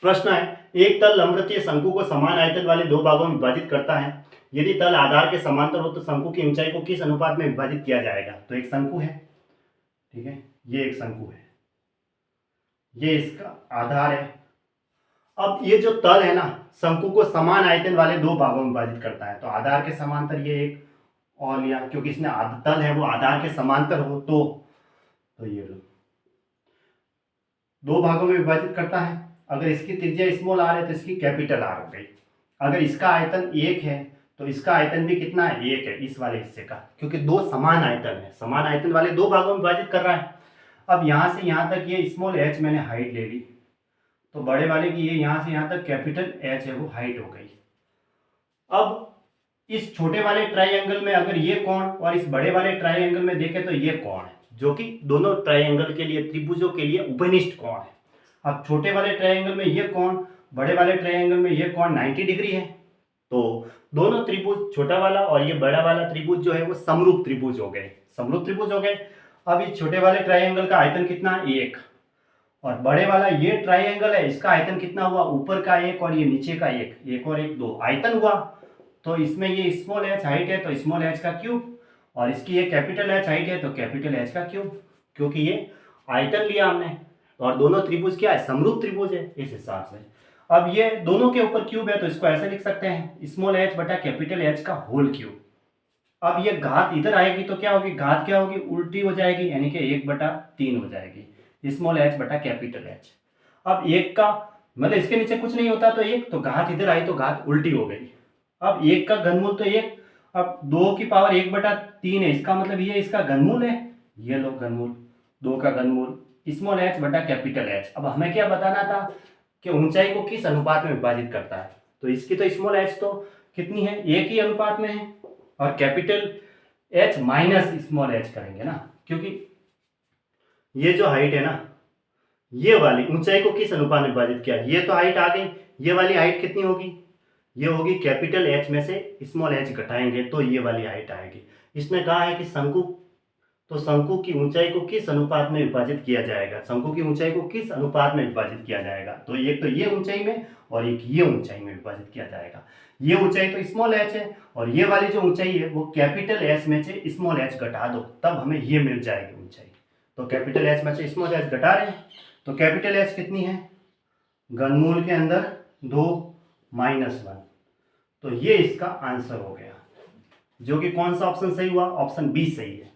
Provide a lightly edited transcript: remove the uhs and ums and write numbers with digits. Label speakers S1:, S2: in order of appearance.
S1: प्रश्न है, एक तल लंबवृत्तीय शंकु को समान आयतन वाले दो भागों में विभाजित करता है। यदि तल आधार के समांतर हो तो शंकु की ऊंचाई को किस अनुपात में विभाजित किया जाएगा। तो एक शंकु है, ठीक है, ये एक शंकु है, ये इसका आधार है। अब ये जो तल है ना, शंकु को समान आयतन वाले दो भागों में विभाजित करता है। तो आधार के समांतर ये एक और लिया, क्योंकि इसने तल है वो आधार के समांतर हो तो ये लो, दो भागों में विभाजित करता है। अगर इसकी त्रिज्या स्मॉल आर है तो इसकी कैपिटल आर हो गई। अगर इसका आयतन एक है तो इसका आयतन भी कितना है, एक है, इस वाले हिस्से का, क्योंकि दो समान आयतन है, समान आयतन वाले दो भागों में विभाजित कर रहा है। अब यहां से यहां तक ये स्मॉल एच मैंने हाइट ले ली, तो बड़े वाले की ये यहां से यहां तक कैपिटल एच है वो हाइट हो गई। अब इस छोटे वाले ट्राइंगल में अगर ये कोण और इस बड़े वाले ट्राइंगल में देखें तो ये कोण है, जो कि दोनों ट्राइंगल के लिए, त्रिभुजों के लिए उपनिष्ठ कोण है। अब छोटे वाले ट्राइंगल में ये कोण, बड़े वाले ट्राइंगल में ये कोण 90 डिग्री है। तो दोनों त्रिभुज, छोटा वाला और ये बड़ा वाला त्रिभुज जो है वो समरूप त्रिभुज हो गए, समरूप त्रिभुज हो गए। अब इस छोटे वाले ट्राइंगल का आयतन कितना है, एक, और बड़े वाला ये ट्राइंगल है, इसका आयतन कितना हुआ, ऊपर का एक और ये नीचे का एक, एक और एक, दो आयतन हुआ। तो इसमें ये स्मॉल एच हाइट है तो स्मॉल एच का क्यूब, और इसकी ये कैपिटल एच हाइट है तो कैपिटल एच का क्यूब, क्योंकि ये आयतन लिया हमने और दोनों त्रिभुज क्या है, समरूप त्रिभुज है, इस हिसाब से। अब ये दोनों के ऊपर क्यूब है तो इसको ऐसे लिख सकते हैं, स्मॉल एच बटा कैपिटल एच का होल क्यूब। अब ये घात इधर आएगी तो क्या होगी, घात क्या होगी, उल्टी हो जाएगी, यानी कि 1/3 हो जाएगी, स्मॉल एच बटा कैपिटल एच। अब एक का मतलब इसके नीचे कुछ नहीं होता तो एक, तो घात इधर आई तो घात उल्टी हो गई। अब एक का घनमूल तो एक, अब 2 की पावर 1/3 है, इसका मतलब ये इसका घनमूल है, ये लो घनमूल, 2 का घनमूल स्मॉल एच बटा कैपिटल एच। अब हमें क्या बताना था कि ऊंचाई को किस अनुपात में विभाजित करता है। तो इसकी तो स्मॉल एच तो कितनी है, एक ही अनुपात में है, और capital H minus small H करेंगे ना, क्योंकि ये जो हाइट है ना, ये वाली ऊंचाई को किस अनुपात में विभाजित किया, ये तो हाइट आ गई, ये वाली हाइट कितनी होगी, ये होगी कैपिटल एच में से स्मॉल एच घटाएंगे तो ये वाली हाइट आएगी। इसने कहा है कि शंकु, तो शंकु की ऊंचाई को किस अनुपात में विभाजित किया जाएगा, शंकु की ऊंचाई को किस अनुपात में विभाजित किया जाएगा। तो एक तो ये ऊंचाई में और एक ये ऊंचाई में विभाजित किया जाएगा। ये ऊंचाई तो स्मॉल एच है और ये वाली जो ऊंचाई है वो कैपिटल एच में से स्मॉल एच घटा दो, तब हमें ये मिल जाएगी ऊंचाई। तो कैपिटल एच में से स्मॉल एच घटा रहे हैं, तो कैपिटल एच कितनी है, घनमूल के अंदर 2 -1, तो ये इसका आंसर हो गया, जो कि कौन सा ऑप्शन सही हुआ, ऑप्शन बी सही है।